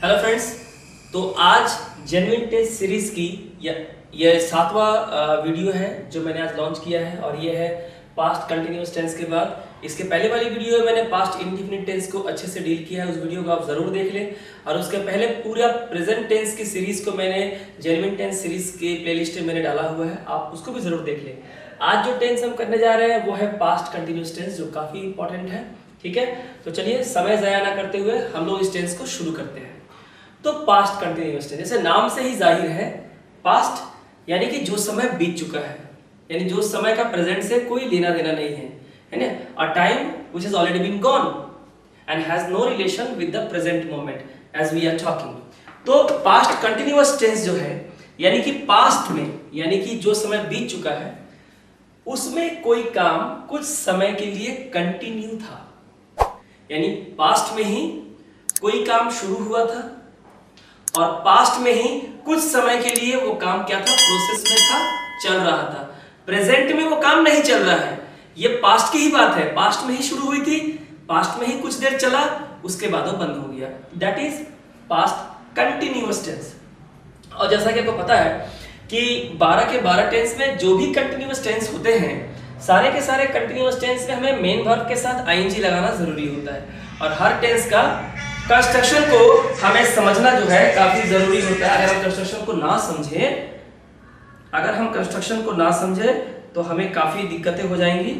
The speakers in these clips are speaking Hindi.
हेलो फ्रेंड्स, तो आज जेन्युइन टेंस सीरीज की ये 7वां वीडियो है जो मैंने आज लॉन्च किया है और ये है पास्ट कंटिन्यूअस टेंस के बाद। इसके पहले वाली वीडियो में मैंने पास्ट इंडेफिनिट टेंस को अच्छे से डील किया है, उस वीडियो को आप जरूर देख लें। और उसके पहले पूरा प्रेजेंट टेंस की सीरीज को मैंने जेन्युइन टेंस सीरीज के प्लेलिस्ट में मैंने डाला हुआ है, आप उसको भी जरूर देख लें। आज जो टेंस हम करने जा रहे हैं वो है पास्ट कंटिन्यूअस टेंस, जो काफी इंपॉर्टेंट है। ठीक है, तो चलिए समय जाया ना करते हुए हम लोग इस टेंस को शुरू करते हैं। तो पास्ट कंटिन्यूअस टेंस, जैसे नाम से ही जाहिर है, पास्ट यानी कि जो समय बीत चुका है, यानी जो समय का प्रेजेंट से कोई लेना देना नहीं है, है ना। A time which has already been gone and has no relation with the present moment as we are talking. तो पास्ट कंटिन्यूअस टेंस जो है, यानी कि पास्ट में, यानी कि जो समय बीत चुका है उसमें कोई काम कुछ समय के लिए कंटिन्यू था, यानी पास्ट में ही कोई काम शुरू हुआ था और पास्ट में ही कुछ समय के लिए वो काम क्या था, प्रोसेस में था, चल रहा था। प्रेजेंट में वो काम नहीं चल रहा है, ये पास्ट की ही बात है। पास्ट में ही शुरू हुई थी, पास्ट में ही कुछ देर चला, उसके बाद वो बंद हो गया। That is past continuous tense. और जैसा कि आपको पता है कि 12 के 12 टेंस में जो भी कंटिन्यूअस टेंस होते हैं, सारे के सारे कंटिन्यूअस टेंस में हमें मेन वर्ब के साथ आईएनजी लगाना जरूरी होता है। और हर टेंस का कंस्ट्रक्शन को हमें समझना जो है काफी जरूरी होता है। अगर हम कंस्ट्रक्शन को ना समझे तो हमें काफी दिक्कतें हो जाएंगी।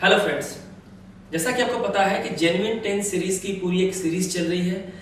हेलो फ्रेंड्स, जैसा कि आपको पता है कि जेन्युइन टेंस सीरीज की पूरी एक सीरीज चल रही है,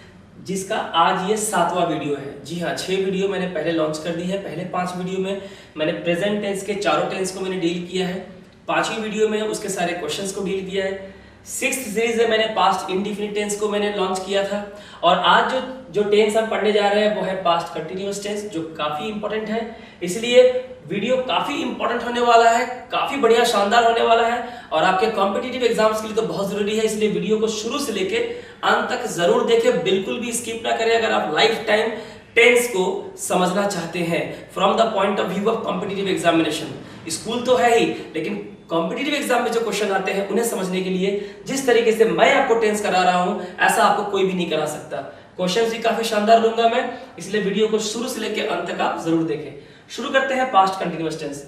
जिसका आज ये 7वां वीडियो है। जी हाँ, 6 वीडियो मैंने पहले लॉन्च कर दी है। पहले 5 वीडियो में मैंने प्रेजेंट टेंस के चारों टेंस को मैंने डील किया है। 5वीं वीडियो में उसके सारे क्वेश्चंस को डील किया है। 6th सीरीज में मैंने पास्ट इंडेफिनिट टेंस को मैंने लॉन्च किया था। और आज जो टेंस हम पढ़ने जा रहे हैं वो है पास्ट कंटिन्यूअस टेंस, जो काफी इंपॉर्टेंट है। इसलिए वीडियो काफी इंपॉर्टेंट होने वाला है, काफी बढ़िया शानदार होने वाला है और आपके कॉम्पिटिटिव एग्जाम्स के लिए तो बहुत जरूरी है। इसलिए वीडियो को शुरू से लेके अंत तक जरूर देखें, बिल्कुल भी स्किप ना करें। अगर आप लाइफ टाइम टेंस को समझना चाहते हैं from the point of view of competitive examination. School तो है ही, लेकिन कॉम्पिटिटिव एग्जाम में जो क्वेश्चन आते हैं उन्हें समझने के लिए जिस तरीके से मैं आपको टेंस करा रहा हूं, ऐसा आपको कोई भी नहीं करा सकता। क्वेश्चंस भी काफी शानदार लूंगा मैं, इसलिए वीडियो को शुरू से लेकर अंत तक आप जरूर देखें। शुरू करते हैं पास्ट कंटिन्यूअस टेंस।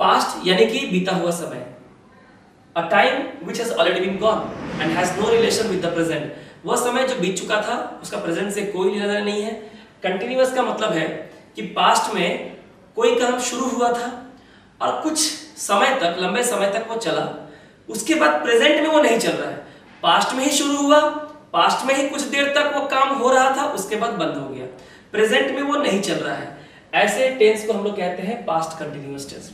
पास्ट यानी कि बीता हुआ समय, a time which has already been gone and has no relation with the present. वह समय जो बीत चुका था उसका प्रेजेंट से कोई लेना देना नहीं है। कंटिन्यूअस का मतलब है कि पास्ट में कोई काम शुरू हुआ था और कुछ समय तक, लंबे समय तक वो चला, उसके बाद प्रेजेंट में वो नहीं चल रहा है। पास्ट में ही शुरू हुआ, पास्ट में ही कुछ देर तक वो काम हो रहा था, उसके बाद बंद हो गया, प्रेजेंट में वो नहीं चल रहा है। ऐसे टेंस को हम लोग कहते हैं पास्ट कंटिन्यूअस टेंस।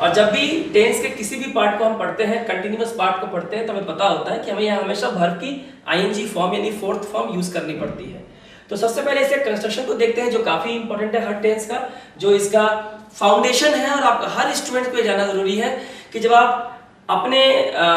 और जब भी टेंस के किसी भी पार्ट को हम पढ़ते हैं, कंटिन्यूअस पार्ट को पढ़ते हैं, तो हमें पता होता है कि हमें यहाँ हमेशा वर्ब की आईएनजी फॉर्म यानी फोर्थ फॉर्म यूज करनी पड़ती है। तो सबसे पहले इसे कंस्ट्रक्शन को देखते हैं, जो काफी इंपॉर्टेंट है हर टेंस का, जो इसका फाउंडेशन है। और आप हर स्टूडेंट को ये जानना जरूरी है कि जब आप अपने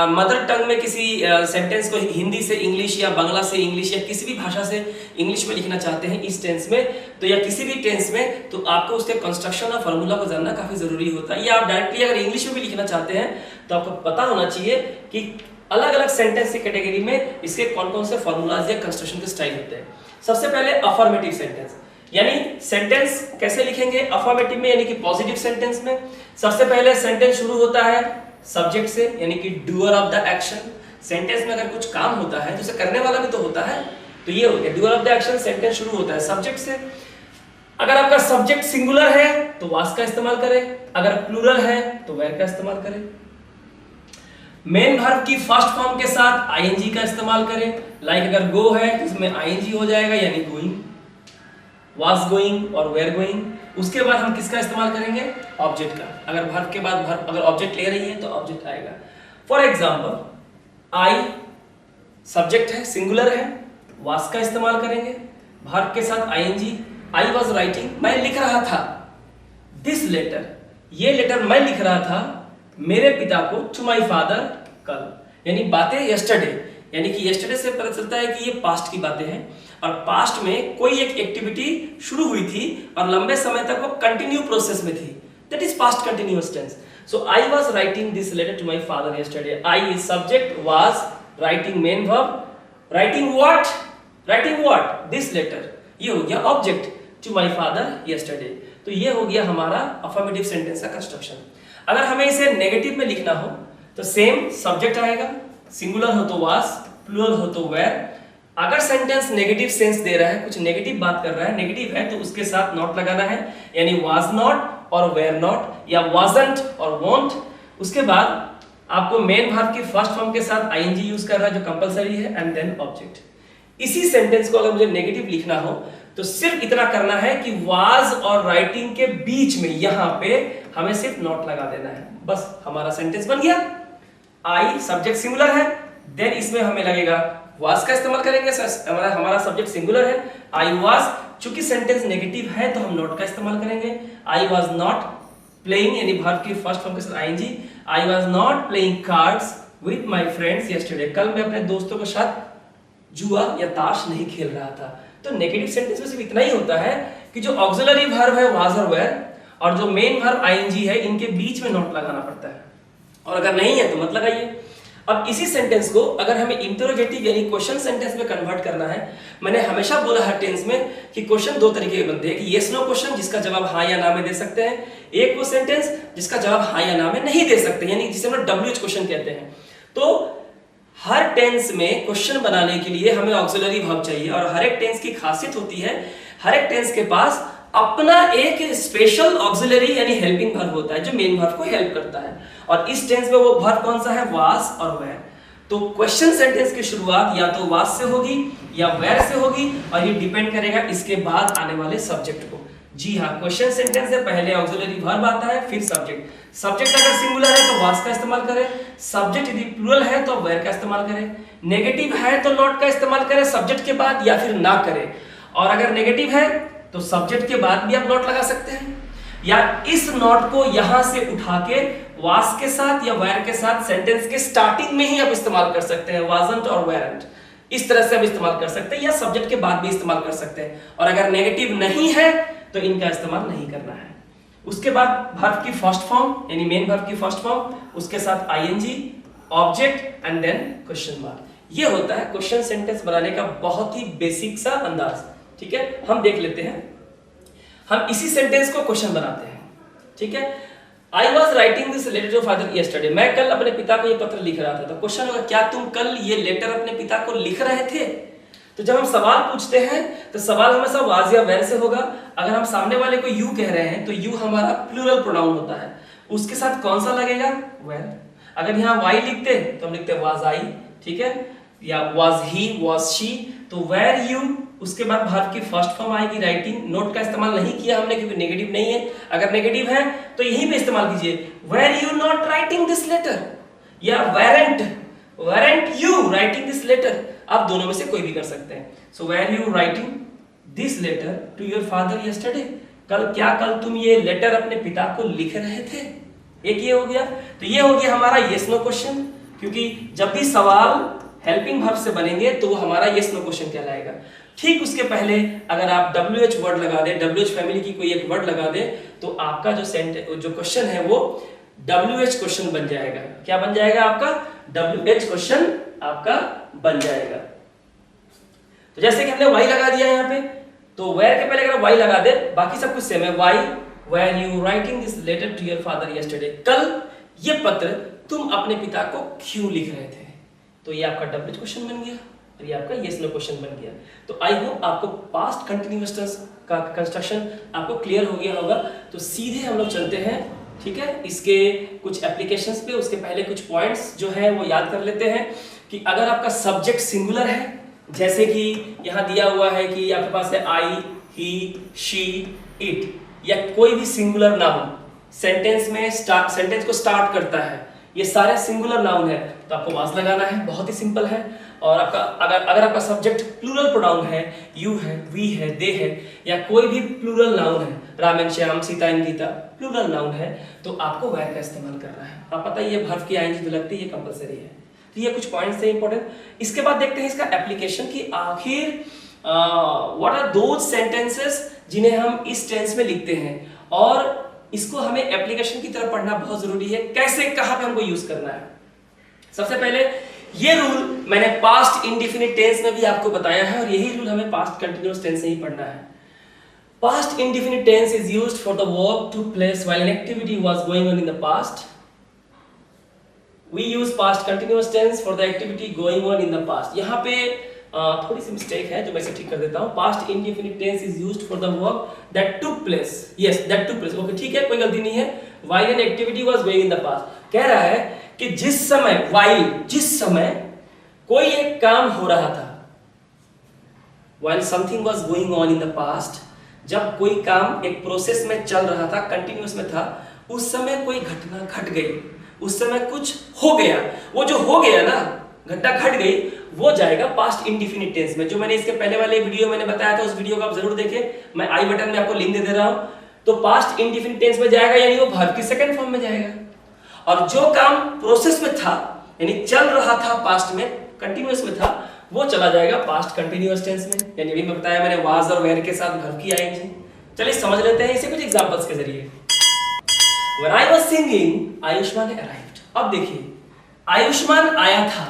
मदर टंग में किसी सेंटेंस को हिंदी से इंग्लिश या बांग्ला से इंग्लिश या किसी भी भाषा से इंग्लिश में लिखना चाहते हैं इस टेंस में, तो या किसी भी टेंस में, तो आपको उसके कंस्ट्रक्शन और फॉर्मूला को जानना काफी जरूरी होता है। या आप डायरेक्टली अगर इंग्लिश में भी लिखना चाहते हैं तो आपको पता होना चाहिए कि अलग अलग सेंटेंस की कैटेगरी में इसके कौन कौन से फॉर्मूलाज या कंस्ट्रक्शन के स्टाइल होते हैं। सबसे पहले अफर्मेटिव सेंटेंस, यानी सेंटेंस कैसे लिखेंगे अफर्मेटिव में, यानी कि पॉजिटिव सेंटेंस में। सबसे पहले सेंटेंस शुरू होता है सब्जेक्ट से, यानी कि doer of the action. Sentence में अगर कुछ काम होता है तो उसे करने वाला भी तो होता है, तो ये हो गया doer of the action. Sentence शुरू होता है सब्जेक्ट से। अगर आपका सब्जेक्ट सिंगुलर है तो वाज का इस्तेमाल करें, अगर प्लूरल है तो वेयर का इस्तेमाल करें। मेन वर्ब की फर्स्ट फॉर्म के साथ आईएनजी का इस्तेमाल करें। लाइक अगर गो है तो इसमें आईएनजी हो जाएगा, यानी गोइंग, वाज गोइंग और वेयर गोइंग। उसके बाद हम किसका इस्तेमाल करेंगे, ऑब्जेक्ट का। अगर वर्ब के बाद वर्ब अगर ऑब्जेक्ट ले रही है तो ऑब्जेक्ट आएगा। फॉर एग्जांपल आई सब्जेक्ट है, सिंगुलर है, वाज का इस्तेमाल करेंगे। वर्ब के साथ आईएनजी, आई वाज राइटिंग, मैं लिख रहा था। दिस लेटर, ये लेटर मैं लिख रहा था मेरे पिता को, टू माई फादर, कल। यानी बातें यस्टरडे, यानी कि यस्टरडे से पता चलता है कि ये पास्ट की बातें हैं और पास्ट में कोई एक एक्टिविटी शुरू हुई थी और लंबे समय तक वो कंटिन्यू प्रोसेस में थी। That is past continuous tense. So I was writing this letter to my father yesterday. I is subject, was writing main verb, writing what? Writing what? This letter. ये हो गया object to my father yesterday. तो ये हो गया हमारा अफर्मेटिव सेंटेंस का कंस्ट्रक्शन। अगर हमें इसे नेगेटिव में लिखना हो तो सेम सब्जेक्ट आएगा, सिंगुलर हो तो was, प्लूरल हो तो were। अगर सेंटेंस नेगेटिव सेंस दे रहा है, कुछ नेगेटिव बात कर रहा है, नेगेटिव है, तो उसके साथ नॉट लगाना है, यानी was not और were not या wasn't और won't। उसके बाद आपको मेन वर्ब की फर्स्ट फॉर्म के साथ ing यूज कर रहा है जो कंपलसरी है, एंड देन ऑब्जेक्ट। इसी सेंटेंस को अगर मुझे नेगेटिव लिखना हो तो सिर्फ इतना करना है कि was और writing के बीच में यहां पे हमें सिर्फ नॉट लगा देना है, बस हमारा सेंटेंस बन गया। I सब्जेक्ट सिंगुलर है, देन इसमें हमें लगेगा was का इस्तेमाल करेंगे, हमारा सब्जेक्ट सिंगुलर है। I was, चूंकि सेंटेंस नेगेटिव है तो हम नॉट का इस्तेमाल करेंगे। I was not playing, यानी वर्ब की फर्स्ट फॉर्म के साथ ing। I was not playing cards with my friends yesterday, कल मैं अपने दोस्तों के साथ जुआ या ताश नहीं खेल रहा था। तो नेगेटिव सेंटेंस में सिर्फ इतना ही होता है कि जो ऑक्सिलरी वर्ब है was और were और जो मेन वर्ब ing है, इनके बीच में नॉट लगाना पड़ता है, और अगर नहीं है तो मत लगाइए। अब इसी सेंटेंस को अगर हमें इंटरोगेटिव यानी क्वेश्चन सेंटेंस में कन्वर्ट करना है, मैंने हमेशा बोला हर टेंस में कि क्वेश्चन दो तरीके के बनते हैं, कि यस नो क्वेश्चन जिसका जवाब हाँ या ना में दे सकते हैं, एक वो सेंटेंस जिसका जवाब हाँ या ना में नहीं दे सकते, यानी जिसे हम लोग WH क्वेश्चन कहते हैं। तो हर टेंस में क्वेश्चन बनाने के लिए हमें ऑक्सिलरी वर्ब चाहिए, और हर एक टेंस की खासियत होती है, हर एक टेंस के पास अपना एक स्पेशल ऑक्सिलरी यानी हेल्पिंग वर्ब होता है जो मेन वर्ब को हेल्प करता है, और इस टेंस में वो वर्ब कौन सा है? was और were। तो क्वेश्चन सेंटेंस की शुरुआत या तो was से होगी या were से होगी, और ये डिपेंड करेगा इसके बाद आने वाले सब्जेक्ट को। जी हाँ, क्वेश्चन सेंटेंस से पहले ऑक्सिलरी वर्ब आता है, फिर सब्जेक्ट। सब्जेक्ट अगर सिंगुलर है तो was का इस्तेमाल करें, सब्जेक्ट यदि प्लूरल है तो were का इस्तेमाल करें, नेगेटिव है तो नॉट का इस्तेमाल करें सब्जेक्ट के बाद या फिर ना करें, और अगर नेगेटिव है तो सब्जेक्ट के बाद भी आप नॉट लगा सकते हैं, या इस नॉट को यहां से उठा के was के साथ या were के साथ सेंटेंस के स्टार्टिंग में ही आप इस्तेमाल कर सकते हैं, wasn't और weren't। इस तरह से आप इस्तेमाल कर सकते हैं, या सब्जेक्ट के बाद भी इस्तेमाल कर सकते हैं, और अगर नेगेटिव नहीं है तो इनका इस्तेमाल नहीं करना है। उसके बाद वर्ब की फर्स्ट फॉर्म यानी मेन वर्ब की फर्स्ट फॉर्म, उसके साथ ing, object and then question mark. ये होता है क्वेश्चन सेंटेंस बनाने का बहुत ही बेसिक सा अंदाज। ठीक है, हम देख लेते हैं, हम इसी सेंटेंस को क्वेश्चन बनाते हैं। ठीक है, I was writing this letter to father yesterday, मैं कल अपने पिता को ये पत्र लिख रहा था। तो क्वेश्चन होगा, क्या तुम कल ये लेटर अपने पिता को लिख रहे थे? तो जब हम सवाल पूछते हैं तो सवाल हमेशा was या were से होगा। अगर हम सामने वाले को you कह रहे हैं तो you हमारा प्लूरल प्रोनाउन होता है, उसके साथ कौन सा लगेगा? were। अगर यहाँ y लिखते तो हम लिखते was I, ठीक है, या was he, was she, तो were you, उसके बाद वर्ब की फर्स्ट फॉर्म आएगी राइटिंग। नोट का इस्तेमाल नहीं किया हमने क्योंकि नेगेटिव नहीं है, अगर नेगेटिव है तो यहीं पे इस्तेमाल कीजिए, were you not writing this letter, या weren't you writing this letter, आप दोनों में से कोई भी कर सकते हैं। so were you writing this letter to your father yesterday, कल तुम ये लेटर अपने पिता को लिख रहे थे? एक ये हो गया। तो ये हो गया हमारा yes no क्वेश्चन, क्योंकि जब भी सवाल हेल्पिंग वर्ब से बनेंगे तो वो हमारा yes no क्वेश्चन कहलाएगा। ठीक उसके पहले अगर आप WH वर्ड लगा दें, WH फैमिली की कोई एक वर्ड लगा दें, तो आपका जो क्वेश्चन है वो WH क्वेश्चन बन जाएगा। क्या बन जाएगा? आपका WH क्वेश्चन आपका बन जाएगा। तो जैसे कि हमने y लगा दिया यहाँ पे, तो where के पहले अगर y लगा दे, बाकी सब कुछ सेम है। why were you writing this letter to your father yesterday, कल ये पत्र तुम अपने पिता को क्यों लिख रहे थे? तो ये आपका WH क्वेश्चन बन गया और ये आपका yes no क्वेश्चन बन गया। तो आई होप आपको पास्ट कंटिन्यूअस टेंस का कंस्ट्रक्शन आपको क्लियर हो गया होगा। तो सीधे हम लोग चलते हैं, ठीक है, इसके कुछ एप्लीकेशंस पे। उसके पहले कुछ पॉइंट्स जो है वो याद कर लेते हैं कि अगर आपका सब्जेक्ट सिंगुलर है, जैसे कि यहाँ दिया हुआ है कि आपके पास है I, he, she, it, या कोई भी सिंगुलर नाउन सेंटेंस में सेंटेंस को स्टार्ट करता है, ये सारे सिंगुलर नाउन है, तो आपको was लगाना है, बहुत ही सिंपल है। और आपका अगर आपका सब्जेक्ट प्लूरल प्रोनाउन है, you है, we है, they है, या कोई भी प्लूरल नाउन है, Ram and Shyam, Sita and Gita, plural noun है, तो आपको were का इस्तेमाल करना है। आप पता है ये वर्ब की ing जो लगती है ये कंपलसरी है। तो ये कुछ पॉइंट्स हैं इंपॉर्टेंट। इसके बाद देखते हैं इसका एप्लीकेशन कि आखिर व्हाट आर दोज सेंटेंसेस जिन्हें हम इस टेंस में लिखते हैं, और इसको हमें एप्लीकेशन की तरफ पढ़ना बहुत जरूरी है। कैसे, कहां पे हमको यूज करना है। सबसे पहले ये रूल मैंने पास्ट इंडेफिनिट टेंस में भी आपको बताया है, और यही रूल हमें पास्ट कंटिन्यूअस टेंस से ही पढ़ना है। Past indefinite tense is used for the verb to place while an activity was going on in the past. We use past continuous tense for the activity going on in the past. यहां पे थोड़ी सी मिस्टेक है जो मैं इसे ठीक कर देता हूं। Past indefinite tense is used for the verb that took place. Yes, that took place. Okay, ठीक है, कोई गलती नहीं है। While an activity was going in the past कह रहा है कि जिस समय, व्हाइल, जिस समय कोई एक काम हो रहा था, while something was going on in the past, जब कोई काम एक प्रोसेस में चल रहा था, कंटिन्यूअस में था, उस समय कोई घटना घट गई, उस समय कुछ हो गया, वो जो हो गया ना, घटना घट गई, वो जाएगा पास्ट इंडेफिनिट टेंस में। जो मैंने इसके पहले वाले वीडियो मैंने बताया था, उस वीडियो को आप जरूर देखें, मैं आई बटन में आपको लिंक दे रहा हूं। तो पास्ट इंडेफिनिट टेंस में जाएगा, यानी वो वर्ब की सेकंड फॉर्म में जाएगा। और जो काम प्रोसेस में था, यानी चल रहा था, पास्ट में कंटिन्यूअस में था, वो चला जाएगा पास्ट कंटिन्यूअस टेंस में। यानी अभी मैं बताया मैंने वाज और वेयर के साथ वर्ब की आईएनजी। चलिए समझ लेते हैं इसे कुछ एग्जांपल्स के जरिए। When I was singing, Ayushman arrived। अब देखिए, आयुष्मान आया था,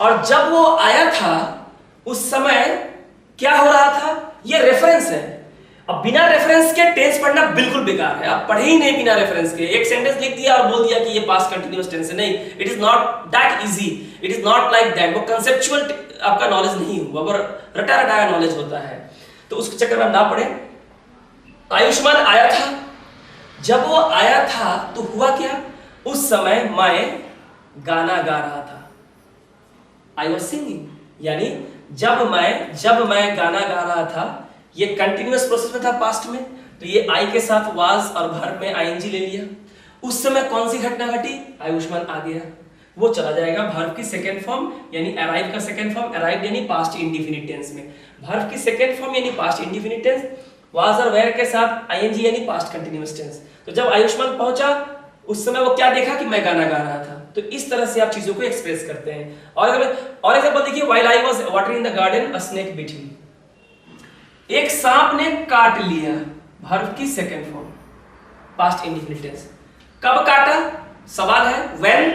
और जब वो आया था उस समय क्या हो रहा था, ये रेफरेंस है। अब बिना रेफरेंस के टेंस पढ़ना बिल्कुल बेकार है, आप पढ़े ही नहीं बिना रेफरेंस के। एक सेंटेंस लिख दिया और बोल दिया कि ये पास्ट कंटिन्यूअस टेंस है, नहीं, it is not that easy, it is not like that. वो कंसेप्चुअल आपका नॉलेज नहीं हुआ, वो रटा रटाया नॉलेज होता है, तो उसके चक्कर में हम ना पढ़े। आयुष्मान आया था, जब वो आया था तो हुआ क्या, उस समय मैं गाना गा रहा था। आई वॉज सिंगिंग, यानी जब मैं गाना गा रहा था, ये कंटिन्यूअस प्रोसेस में था पास्ट में, तो ये आई के साथ वाज और वर्ब में आईएनजी ले लिया। उस समय कौन सी घटना घटी, आयुष्मान आ गया, वो चला जाएगा वर्ब की सेकंड फॉर्म, यानी अराइव का सेकंड फॉर्म। अराइव यानी पास्ट इंडेफिनिट टेंस में, वर्ब की सेकंड फॉर्म यानी पास्ट इंडेफिनिट टेंस, वाज और वेयर के साथ आईएनजी यानी पास्ट कंटिन्यूअस टेंस। तो जब आयुष्मान पहुंचा, उस समय वो क्या देखा कि मैं गाना गा रहा था। तो इस तरह से आप चीजों को एक्सप्रेस करते हैं। और एग्जांपल देखिए, while I was watering in the garden a snake bit me. एक सांप ने काट लिया, वर्ब की second form, past indefinite tense. कब काटा, सवाल है, व्हेन।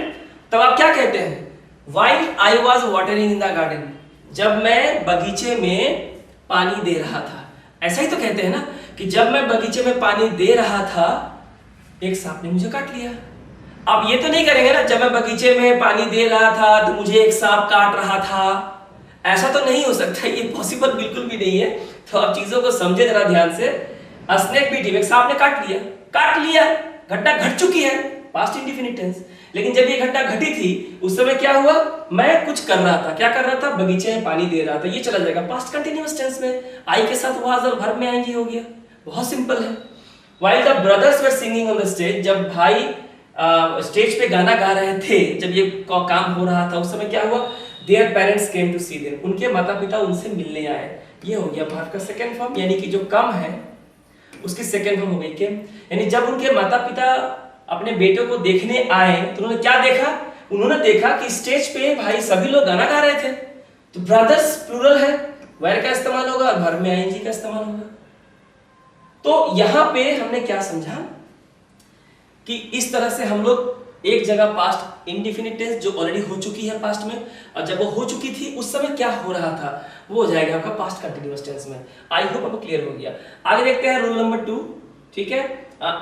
तब आप क्या कहते हैं, while I was watering in the garden, जब मैं बगीचे में पानी दे रहा था। ऐसा ही तो कहते हैं ना कि जब मैं बगीचे में पानी दे रहा था, एक सांप ने मुझे काट लिया। अब ये तो नहीं करेंगे ना, जब मैं बगीचे में पानी दे रहा था तो मुझे एक सांप काट रहा था, ऐसा तो नहीं हो सकता, ये पॉसिबल बिल्कुल भी नहीं है। तो आप चीजों को समझे जरा ध्यान से। स्नेक बीट हिम, एक सांप ने काट लिया, घटना घट चुकी है, पास्ट इंडेफिनिट टेंस। लेकिन जब ये घटना घटी थी, उस समय क्या हुआ, मैं कुछ कर रहा था। क्या कर रहा था, बगीचे में पानी दे रहा था, ये चला जाएगा पास्ट कंटिन्यूअस टेंस में, आई के साथ वाज और वर्ब में आईएनजी हो गया। बहुत सिंपल है। While the brothers were singing on the stage, जब भाई स्टेज पे गाना गा रहे थे, जब ये काम हो रहा था, उस समय क्या हुआ, their parents came to see them, उनके माता पिता उनसे मिलने आए। ये हो गया वर्ब का सेकंड फॉर्म, यानी कि जो कम है उसकी सेकंड फॉर्म हो गई केम। यानी जब उनके माता पिता अपने बेटे को देखने आए तो उन्होंने क्या देखा, उन्होंने देखा कि स्टेज पे भाई सभी लोग गाना गा रहे थे। तो ब्रदर्स प्लूरल है, वेयर का इस्तेमाल होगा और वर्ब में आईएनजी का इस्तेमाल होगा। तो यहां पे हमने क्या समझा कि इस तरह से हम लोग एक जगह पास्ट इंडेफिनिट टेंस जो ऑलरेडी हो चुकी है पास्ट में, और जब वो हो चुकी थी उस समय क्या हो रहा था, वो हो जाएगा आपका पास्ट कंटिन्यूअस टेंस में। आई होप आपको क्लियर हो गया। आगे देखते हैं रूल नंबर 2, ठीक है।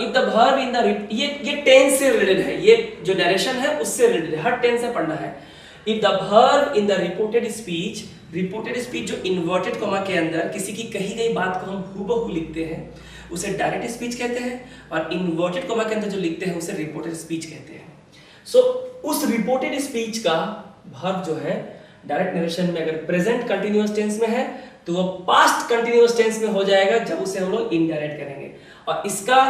If the verb in the, ये टेंस से रिलेटेड है, ये जो नरेशन है उससे रिलेटेड है, हर टेंस से पढ़ना है। If the verb in the reported speech, reported speech जो इन्वर्टेड कॉमा के अंदर किसी की कही गई बात को हम हूबहू लिखते हैं उसे डायरेक्ट स्पीच कहते हैं, और इन्वर्टेड कॉमा के अंदर जो लिखते हैं उसे रिपोर्टेड स्पीच कहते हैं। सो उस रिपोर्टेड स्पीच का वर्ब जो है डायरेक्ट नरेशन में अगर प्रेजेंट कंटिन्यूअस टेंस में है तो वो पास्ट कंटिन्यूअस टेंस में हो जाएगा जब उसे हम लोग इनडायरेक्ट करेंगे। और इसका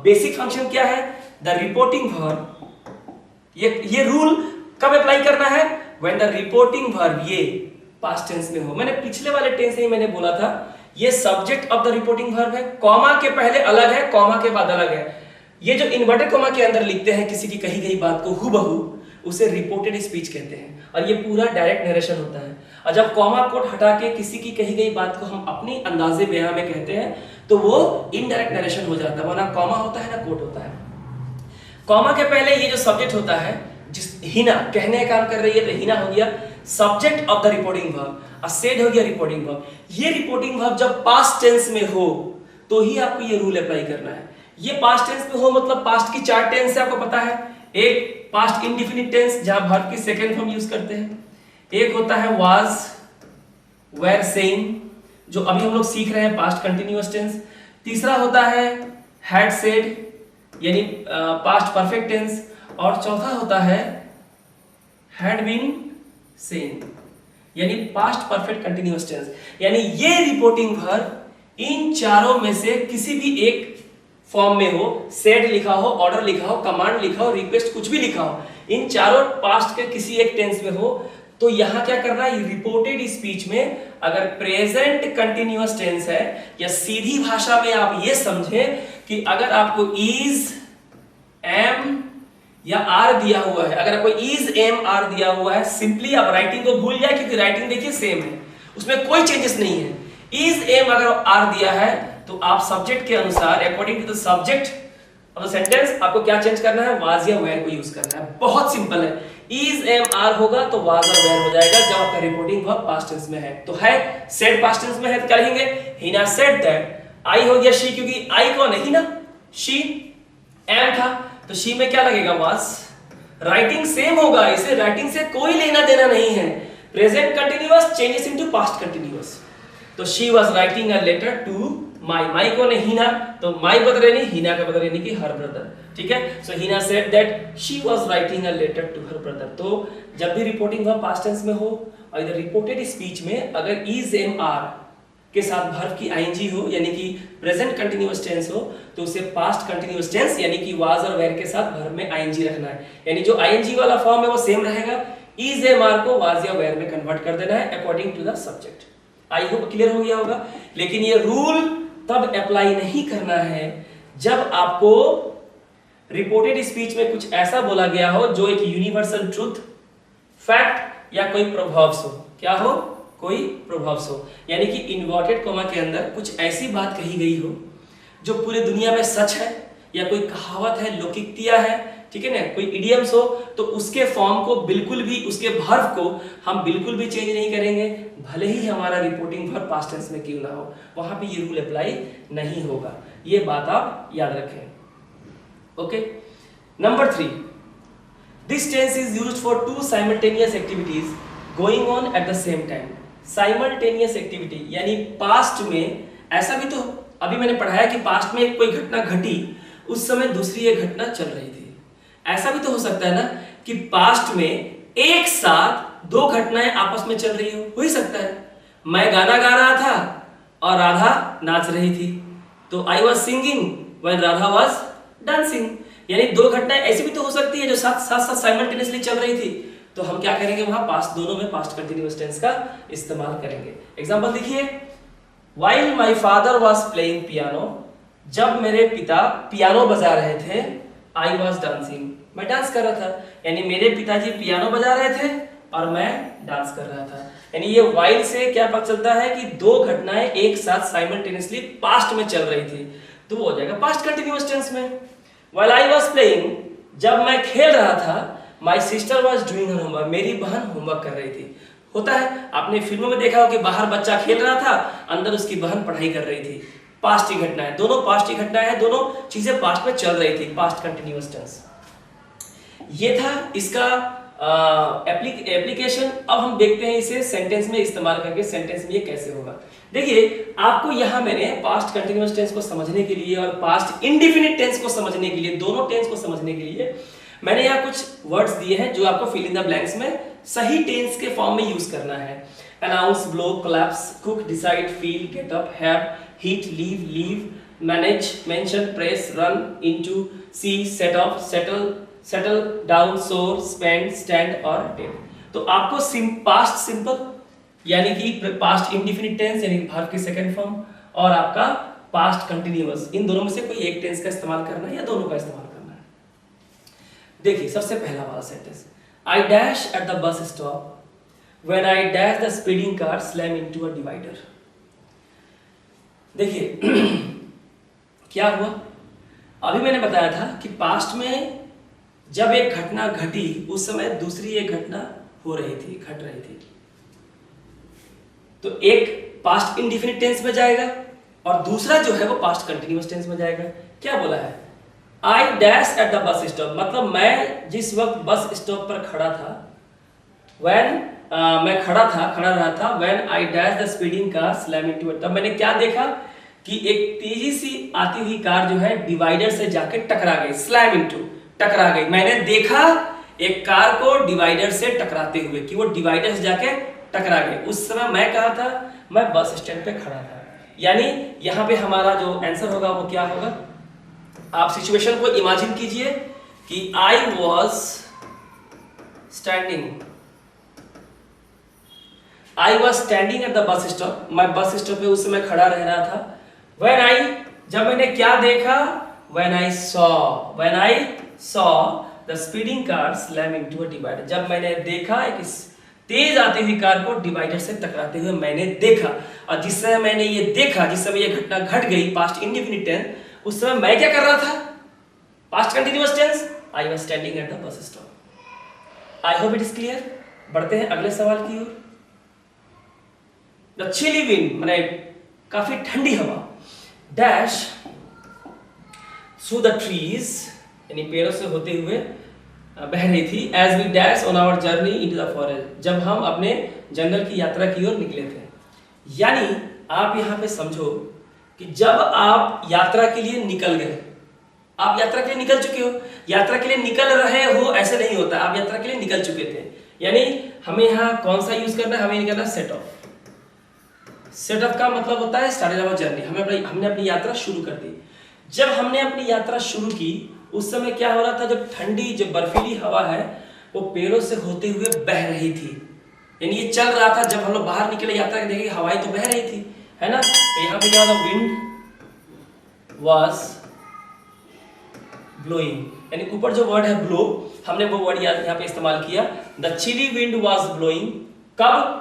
बेसिक फंक्शन क्या है, द रिपोर्टिंग वर्ब। ये रूल कब अप्लाई करना है, व्हेन द रिपोर्टिंग वर्ब ये पास्ट टेंस में हो। मैंने पिछले वाले टेंस में मैंने बोला था ये subject of the reporting verb है, कॉमा के पहले अलग है, कॉमा के बाद अलग है। ये जो इन्वर्टेड कॉमा के अंदर लिखते हैं किसी की कही गई बात को हूबहू, उसे रिपोर्टेड स्पीच कहते हैं, और ये पूरा डायरेक्ट नरेशन होता है। और जब कॉमा कोट हटा के किसी की कही गई बात को हम अपनी अंदाजे बयां में कहते हैं तो वो इनडायरेक्ट नरेशन हो जाता है, वरना कॉमा होता है ना कोट होता है। कॉमा के पहले ये जो सब्जेक्ट होता है, जिस हिना कहने का काम कर रही है, तो हिना हो गया subject of the reporting verb, और सेड हो गया रिपोर्टिंग वर्ब। ये रिपोर्टिंग वर्ब जब पास्ट टेंस में हो तो ही आपको ये रूल अप्लाई करना है। ये पास्ट टेंस में हो मतलब पास्ट की 4 टेंस है, आपको पता है। एक पास्ट इंडेफिनिट टेंस जहां वर्ब की सेकंड फॉर्म यूज करते हैं, एक होता है वाज, वेर, सेइंग जो अभी हम लोग सीख रहे हैं पास्ट कंटिन्यूअस टेंस। तीसरा होता है हैड सेड यानी पास्ट परफेक्ट टेंस, और चौथा होता है हैड बीन सेइंग यानी पास्ट परफेक्ट कंटिन्यूअस टेंस। यानी ये रिपोर्टिंग वर्ब इन चारों में से किसी भी एक फॉर्म में हो, सेड लिखा हो, ऑर्डर लिखा हो, कमांड लिखा हो, रिक्वेस्ट कुछ भी लिखा हो, इन चारों पास्ट के किसी एक टेंस में हो, तो यहां क्या करना है, रिपोर्टेड स्पीच में अगर प्रेजेंट कंटिन्यूअस टेंस है, या सीधी भाषा में आप ये समझें कि अगर आपको इज, एम या आर दिया हुआ है, अगर आपको इज, एम, आर दिया हुआ है, सिंपली आप राइटिंग को भूल जाए क्योंकि राइटिंग देखिए सेम है, उसमें कोई चेंजेस नहीं है। इज, एम अगर आर दिया है तो आप सब्जेक्ट के अनुसार according to the subject of the sentence आपको क्या चेंज करना है, वाज या वेयर को यूज करना है। बहुत सिंपल है, इज, एम, आर होगा तो वाज और वेयर हो जाएगा जब आपका रिपोर्टिंग वर्ब पास्ट टेंस में है। तो है सेड पास्ट टेंस में है तो क्या लिखेंगे, हिना सेड दैट। आई हो गया शी, क्योंकि आई कौन है, हिना, शी। एम था तो शी में क्या लगेगा, वाज। राइटिंग सेम होगा, इसे राइटिंग से कोई लेना देना नहीं है। Present continuous changes into past continuous. तो she was writing a letter to my, my कौन है, हिना, तो माई बदल रही, हिना का बदल रही कि हर ब्रदर, ठीक है। So Hina said that she was writing a letter to her brother. तो जब भी रिपोर्टिंग वर्ब पास्ट टेंस में हो और इधर रिपोर्टेड स्पीच में अगर इज, एम, आर के साथ वर्ब की आईएनजी हो यानी कि प्रेजेंट कंटिन्यूअस टेंस हो, तो उसे पास्ट कंटिन्यूअस टेंस यानी कि वाज और वेयर के साथ वर्ब में आईएनजी रखना है। यानी जो आईएनजी वाला फॉर्म है वो सेम रहेगा, इज, एम, आर को वाज या वेयर में कन्वर्ट कर देना है according to the subject. I hope clear हो गया होगा। लेकिन ये रूल तब अप्लाई नहीं करना है जब आपको रिपोर्टेड स्पीच में कुछ ऐसा बोला गया हो जो एक यूनिवर्सल ट्रूथ, फैक्ट या कोई प्रोवर्ब्स हो। क्या हो, कोई प्रोवर्ब्स हो, यानी कि इन्वर्टेड कॉमा के अंदर कुछ ऐसी बात कही गई हो जो पूरे दुनिया में सच है, या कोई कहावत है, लोकोक्तियां है, ठीक है ना, कोई इडियम्स हो, तो उसके फॉर्म को बिल्कुल भी, उसके वर्ब को हम बिल्कुल भी चेंज नहीं करेंगे, भले ही हमारा रिपोर्टिंग वर्ब पास्ट टेंस में क्यों ना हो, वहां पे ये रूल अप्लाई नहीं होगा। ये बात आप याद रखें। Okay, number 3, this tense is used for 2 simultaneous activities going on at the same time. Simultaneous activity यानी पास्ट में, ऐसा भी तो अभी मैंने पढ़ाया कि पास्ट में कोई घटना घटी, उस समय दूसरी एक घटना चल रही थी। ऐसा भी तो हो सकता है ना कि पास्ट में एक साथ 2 घटनाएं आपस में चल रही हो ही सकता है। मैं गाना गा रहा था और राधा नाच रही थी, तो I was singing when Radha was dancing. यानी 2 घटनाएं ऐसी भी तो हो सकती है जो साथ साथ साइमल्टेनियसली चल रही थी, तो हम क्या करेंगे, वहां पास्ट, दोनों में पास्ट कंटिन्यूअस टेंस का इस्तेमाल करेंगे। एग्जांपल देखिए, while my father was playing piano, जब मेरे पिता पियानो बजा रहे थे, आई वाज डांसिंग, मैं डांस कर रहा था। यानी मेरे पिताजी पियानो बजा रहे थे और मैं डांस कर रहा था। यानी ये व्हाइल से क्या पता चलता है कि 2 घटनाएं एक साथ साइमल्टेनियसली पास्ट में चल रही थी, तो वो हो जाएगा पास्ट कंटिन्यूअस टेंस में। व्हाइल आई वाज प्लेइंग, जब मैं खेल रहा था, my sister was doing her homework, मेरी बहन होमवर्क कर रही थी। होता है, आपने फिल्मों में देखा हो कि बाहर बच्चा खेल रहा था, अंदर उसकी बहन पढ़ाई कर रही थी। पास्ट की घटना है, दोनों पास्ट की घटना है, दोनों चीजें पास्ट में चल रही थी, पास्ट कंटिन्यूअस टेंस। ये था इसका एप्लीकेशन। अब हम देखते हैं इसे सेंटेंस में इस्तेमाल करके, सेंटेंस में ये कैसे होगा। देखिए, आपको यहां मैंने पास्ट कंटिन्यूअस टेंस को समझने के लिए और पास्ट इंडेफिनिट टेंस को समझने के लिए, दोनों टेंस को समझने के लिए मैंने यहाँ कुछ वर्ड्स दिए हैं जो आपको फिल इन द ब्लैंक्स में सही टेंस के फॉर्म में यूज करना है। Announce, blow, collapse, cook, decide, feel, get up, have, heat, leave, manage, mention, press, run, into, see, set off, settle down, soar, spend, stand और टेक। तो आपको पास्ट सिंपल यानी कि पास्ट इंडेफिनिट टेंस यानी वर्ब की सेकंड फॉर्म और आपका पास्ट कंटिन्यूअस, इन दोनों में से कोई एक टेंस का इस्तेमाल करना है या दोनों का इस्तेमाल करना है। देखिए, सबसे पहला वाला sentence, I dash at the bus stop when I dash the speeding car slam into a divider। देखिए क्या हुआ, अभी मैंने बताया था कि पास्ट में जब एक घटना घटी उस समय दूसरी एक घटना हो रही थी, घट रही थी। तो एक पास्ट इंडिफिनिट टेंस में जाएगा और दूसरा जो है वो पास्ट कंटिन्यूअस टेंस में जाएगा। क्या बोला है, I dash at the bus stop, मतलब मैं जिस वक्त बस स्टॉप पर खड़ा था, व्हेन मैं खड़ा रहा था, when I dash the speeding car slam into it, तब मैंने क्या देखा कि एक तेजी सी आती हुई कार जो है डिवाइडर से जाके टकरा गई, स्लैम इनटू, टकरा गई। मैंने देखा एक कार को डिवाइडर से टकराते हुए कि वो डिवाइडर से जाके टकरा गई। उस समय मैं कहा था, मैं बस स्टैंड पे खड़ा था। यानी यहां पे हमारा जो आंसर होगा वो क्या होगा, आप सिचुएशन को इमेजिन कीजिए कि I was standing at the bus stop, मैं बस स्टॉप पे उस समय खड़ा रह रहा था। When I, जब मैंने क्या देखा, when I saw the speeding car slam into a divider, जब मैंने देखा एक तेज आती हुई कार को डिवाइडर से टकराते हुए मैंने देखा। और जिस समय मैंने ये देखा, जिस समय ये घटना घट गई, पास्ट इंडिफिनिट टेंस, उस समय मैं क्या कर रहा था, past continuous tense, I was standing at the bus stop. I hope it is clear. बढ़ते हैं अगले सवाल की ओर। द चिली विंड, माने काफी ठंडी हवा, डैश थ्रू द ट्रीज, यानी पेड़ों से होते हुए बह रही थी, as we dash on our journey into the forest, जब हम अपने जंगल की यात्रा की ओर निकले थे। यानी आप यहां पे समझो कि जब आप यात्रा के लिए निकल गए, आप यात्रा के लिए निकल चुके हो, यात्रा के लिए निकल रहे हो ऐसे नहीं होता, आप यात्रा के लिए निकल चुके थे। यानी हमें यहां कौन सा यूज करना है, हमें करना सेट ऑफ। सेट ऑफ का मतलब होता है स्टार्टेड आवर जर्नी, हमने अपनी यात्रा शुरू कर दी। जब हमने अपनी यात्रा शुरू की उस समय क्या हो रहा था, जब ठंडी जो बर्फीली हवा है वो पेड़ों से होते हुए बह रही थी, यानी ये चल रहा था। जब हम लोग बाहर निकले यात्रा के, देखे हवाएं तो बह रही थी, है ना। तो यहाँ पे क्या होता, विंड वाज ब्लोइंग, यानी ऊपर जो वर्ड है ब्लो, हमने वो वर्ड यहाँ पे इस्तेमाल किया। The chilly wind was blowing, कब,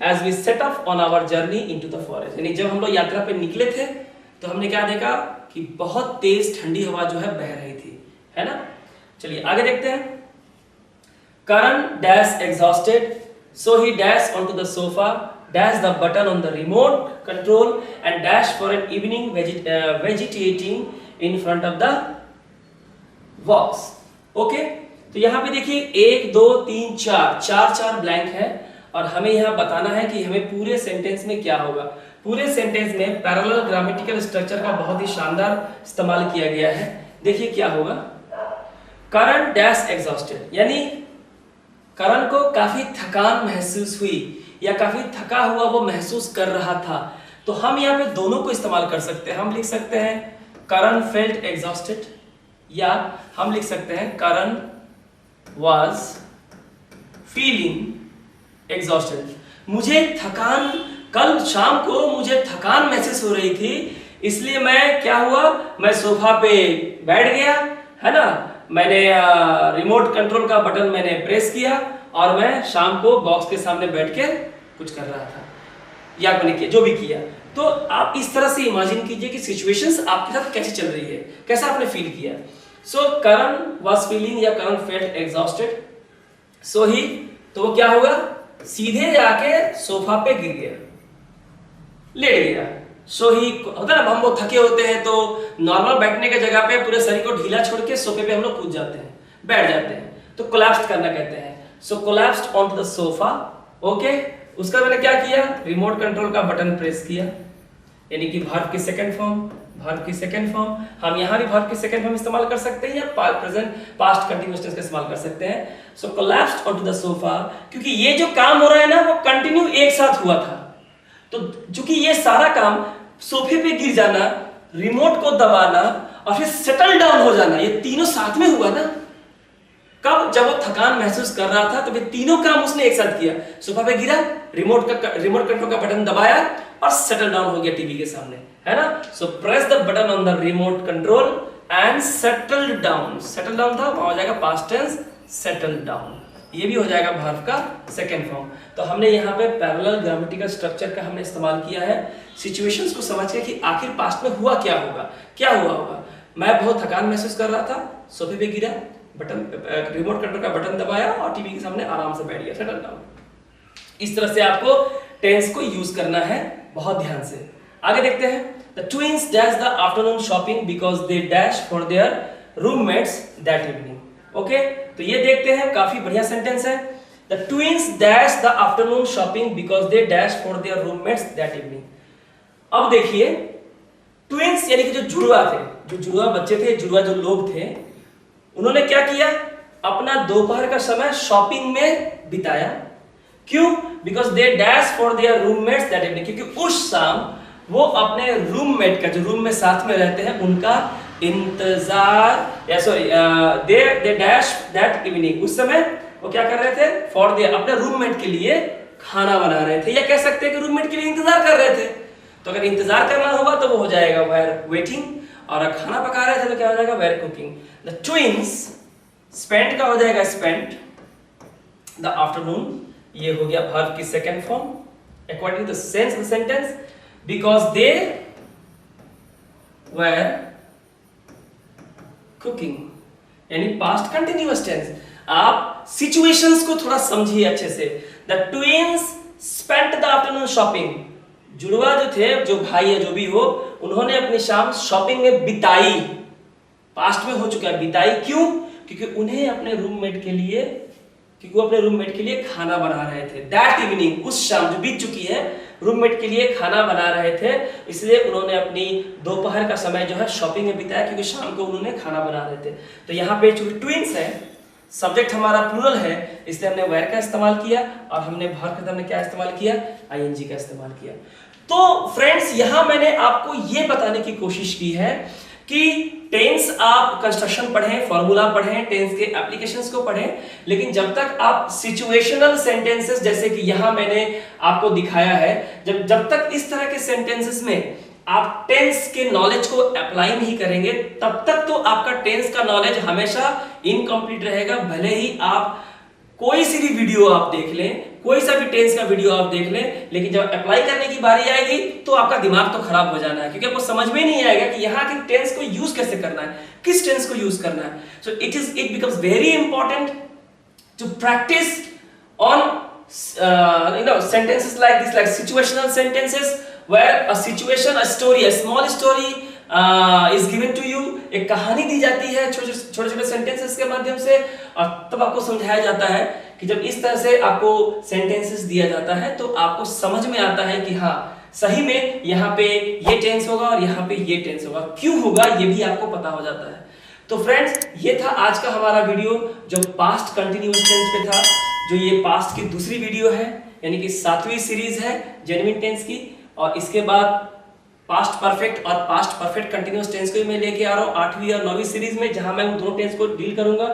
as we set off on our journey into the forest, यानी जब हम लोग यात्रा पे निकले थे तो हमने क्या देखा कि बहुत तेज ठंडी हवा जो है बह रही थी, है ना। चलिए आगे देखते हैं। Karan dash exhausted, so he dashed onto the sofa, dashed the button on the remote control and dashed for an evening vegetating in front of the box। Okay, तो यहाँ पे देखिए 1 2 3 4 ब्लैंक है और हमें यहाँ बताना है कि हमें पूरे सेंटेंस में क्या होगा। पूरे सेंटेंस में पैरेलल ग्रामेटिकल स्ट्रक्चर का बहुत ही शानदार इस्तेमाल किया गया है। देखिए क्या होगा, करण डैश एग्जॉस्टेड, यानी करण को काफी थकान महसूस हुई या काफी थका हुआ वो महसूस कर रहा था। तो हम यहाँ पे दोनों को इस्तेमाल कर सकते हैं। हम लिख सकते हैं करण फेल्ट एग्जॉस्टेड, या हम लिख सकते हैं करण वाज फीलिंग एग्जॉस्टेड। मुझे थकान, कल शाम को मुझे थकान महसूस हो रही थी, इसलिए मैं क्या हुआ, मैं सोफा पे बैठ गया, है ना। मैंने रिमोट कंट्रोल का बटन मैंने प्रेस किया और मैं शाम को बॉक्स के सामने बैठ के कुछ कर रहा था, या मैंने किया जो भी किया। तो आप इस तरह से इमेजिन कीजिए कि सिचुएशंस आपके साथ कैसे चल रही है, कैसा आपने फील किया। सो करण वाज फीलिंग या करण फेल्ट एग्जॉस्टेड, सो ही, तो वो क्या होगा, सीधे जाके सोफा पे गिर गया, लेट गया। सो ही होता है ना, हम लोग थके होते हैं तो नॉर्मल बैठने के जगह पे पूरे शरीर को ढीला छोड़ के सोफे पे हम लोग कूद जाते हैं, बैठ जाते हैं, तो कोलैप्स्ड करना कहते हैं। So collapsed on the sofa. Okay, उसका मैंने क्या किया, रिमोट कंट्रोल का बटन प्रेस किया, यानी कि वर्ब की सेकंड फॉर्म, वर्ब की सेकंड फॉर्म। हम यहां भी वर्ब की सेकंड फॉर्म इस्तेमाल कर सकते हैं या प्रेजेंट पास्ट कंटीन्यूअस टेंस का इस्तेमाल कर सकते हैं। So collapsed on the sofa, क्योंकि ये जो काम हो रहा है ना वो कंटिन्यू एक साथ हुआ था। तो चूंकि ये सारा काम सोफे पे गिर जाना, रिमोट को दबाना और फिर सेटल डाउन हो जाना, ये तीनों साथ में हुआ ना। कब, जब वो थकान महसूस कर रहा था तो ये तीनों काम उसने एक साथ किया। सोफा पे गिरा, रिमोट कंट्रोल का बटन दबाया और सेटल डाउन हो गया टीवी के सामने, है ना। सो press the button on the remote control and settle down. Settle down था, वहां हो जाएगा पास्ट टेंस सेटल डाउन। ये भी हो जाएगा वर्ब का सेकेंड फॉर्म। तो हमने यहाँ पे पैरेलल ग्रामेटिकल स्ट्रक्चर का हमने इस्तेमाल किया है सिचुएशंस को समझ के कि आखिर पास्ट में हुआ क्या होगा, क्या हुआ होगा। मैं बहुत थकान महसूस कर रहा था, सोफे पे गिरा, बटन रिमोट कंट्रोल का बटन दबाया और टीवी के सामने आराम से बैठ गया, सेटल डाउन। इस तरह से आपको टेंस को यूज करना है बहुत ध्यान से। आगे देखते हैं। The twins dash the afternoon shopping because they dash for their roommates that evening. Okay, तो ये देखते हैं, काफी बढ़िया सेंटेंस है। The twins dash the afternoon shopping because they dash for their roommates that evening. अब देखिए, ट्विन्स यानी कि जो जुड़वा थे, जो जुड़वा बच्चे थे, जुड़वा जो लोग थे, उन्होंने क्या किया, अपना दोपहर का समय शॉपिंग में बिताया। क्यों? Because they dash for their roommates that evening, क्योंकि उस शाम वो अपने रूममेट का, जो रूम में साथ में रहते हैं, उनका इंतजार, या sorry they dash that evening, उस समय वो क्या कर रहे थे, फॉर देयर, अपने रूममेट के लिए खाना बना रहे थे, या कह सकते हैं कि रूममेट के लिए इंतजार कर रहे थे। तो अगर इंतजार करना होगा तो वो हो जाएगा वेयर वेटिंग, और अगर खाना पका रहे थे तो क्या हो जाएगा, were cooking. The twins spent का हो जाएगा स्पेंट द आफ्टरनून, ये हो गया वर्ब की second form according to the sense of sentence, because they were cooking, यानी पास्ट कंटिन्यूअस टेंस। आप सिचुएशंस को थोड़ा समझिए अच्छे से। The twins spent the afternoon shopping, जुड़वा जो थे, जो भाई है, जो भी हो, उन्होंने अपनी शाम शॉपिंग में बिताई, पास्ट में हो चुका है बिताई। क्यों? क्योंकि उन्हें अपने रूममेट के लिए, क्योंकि वो अपने रूममेट के लिए खाना बना रहे थे। दैट इवनिंग, उस शाम जो बीत चुकी है, रूममेट के लिए खाना बना रहे थे, इसलिए उन्होंने अपनी दोपहर का समय जो है शॉपिंग में बिताया, क्योंकि शाम को उन्होंने खाना बना रहे थे। तो यहाँ पे चूंकि ट्विन्स है, सब्जेक्ट हमारा प्लूरल है, इसलिए हमने वेयर का इस्तेमाल किया, और हमने वर्ब के हमने क्या इस्तेमाल किया, आईएनजी का इस्तेमाल किया। तो फ्रेंड्स, यहां मैंने आपको यह बताने की कोशिश की है कि टेंस आप कंस्ट्रक्शन पढ़ें, फॉर्मूला पढ़ें, टेंस के एप्लीकेशंस को पढ़ें, लेकिन जब तक आप सिचुएशनल सेंटेंसेस, जैसे कि यहां मैंने आपको दिखाया है, जब तक इस तरह के सेंटेंसेस में आप टेंस के नॉलेज को अप्लाई नहीं करेंगे, तब तक तो आपका टेंस का नॉलेज हमेशा इनकम्प्लीट रहेगा। भले ही आप कोई सी भी वीडियो आप देख लें, कोई सा भी टेंस का वीडियो आप देख लें, लेकिन जब अप्लाई करने की बारी आएगी तो आपका दिमाग तो खराब हो जाना है, क्योंकि आपको समझ में नहीं आएगा कि यहाँ के टेंस को यूज कैसे करना है, किस टेंस को यूज करना है। So it becomes very important to practise on sentences like this, like situational sentences, where a situation, a story, a small story is given to you, एक कहानी दी जाती है छोटे छोटे सेंटेंसेस के माध्यम से, और तब आपको समझाया जाता है कि जब इस तरह से आपको सेंटेंसेस दिया जाता है तो आपको समझ में आता है कि हाँ, सही में यहाँ पे ये टेंस होगा और यहाँ पे ये टेंस होगा, क्यों होगा ये भी आपको पता हो जाता है। तो फ्रेंड्स, ये था आज का हमारा वीडियो जो पास्ट कंटिन्यूअस टेंस पे था, जो ये पास्ट की दूसरी वीडियो है, यानी कि 7वीं सीरीज है जेन्युइन टेंस की, और इसके बाद पास्ट परफेक्ट और पास्ट परफेक्ट कंटिन्यूअस टेंस को मैं लेके आ रहा हूँ 8वीं और 9वीं सीरीज में, जहां मैं उन दोनों टेंस को डील करूंगा।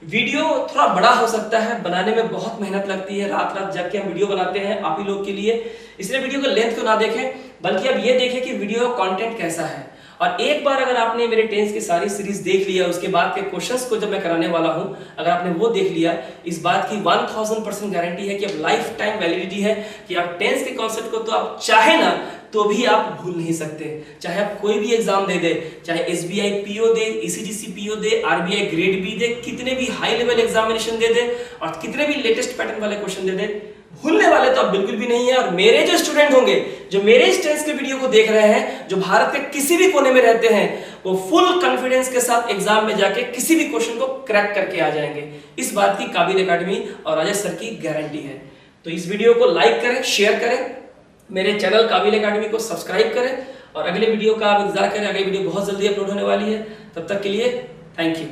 वीडियो थोड़ा बड़ा हो सकता है, बनाने में बहुत मेहनत लगती है, रात रात जग के हम वीडियो बनाते हैं आप ही लोग के लिए, इसलिए वीडियो को लेंथ को ना देखें, बल्कि अब ये देखें कि वीडियो का कंटेंट कैसा है। और एक बार अगर आपने मेरे टेंस की सारी सीरीज देख लिया, उसके बाद के क्वेश्चंस को जब मैं कराने वाला हूं, अगर आपने वो देख लिया, इस बात की 1000% गारंटी है कि अब लाइफ टाइम वैलिडिटी है कि आप टेंस के कॉन्सेप्ट को तो आप चाहे ना तो भी आप भूल नहीं सकते। चाहे आप कोई भी एग्जाम दे दे, चाहे एसबीआई पीओ दे, ईसीजीसी पीओ दे, आरबीआई ग्रेड बी दे, कितने भी हाई लेवल एग्जामिनेशन दे दे और कितने भी लेटेस्ट पैटर्न वाले क्वेश्चन दे दे, भूलने वाले तो आप बिल्कुल भी नहीं है। और मेरे जो स्टूडेंट होंगे, जो मेरे इस टेंस के वीडियो को देख रहे हैं, जो भारत के किसी भी कोने में रहते हैं, वो फुल कॉन्फिडेंस के साथ एग्जाम में जाके किसी भी क्वेश्चन को क्रैक करके आ जाएंगे। इस बात की काबिल एकेडमी और राजेश सर की गारंटी है। तो इस वीडियो को लाइक करें, शेयर करें, मेरे चैनल काबिल एकेडमी को सब्सक्राइब करें, और अगले वीडियो का आप इंतजार करें। अगली वीडियो बहुत जल्दी अपलोड होने वाली है। तब तक के लिए थैंक यू।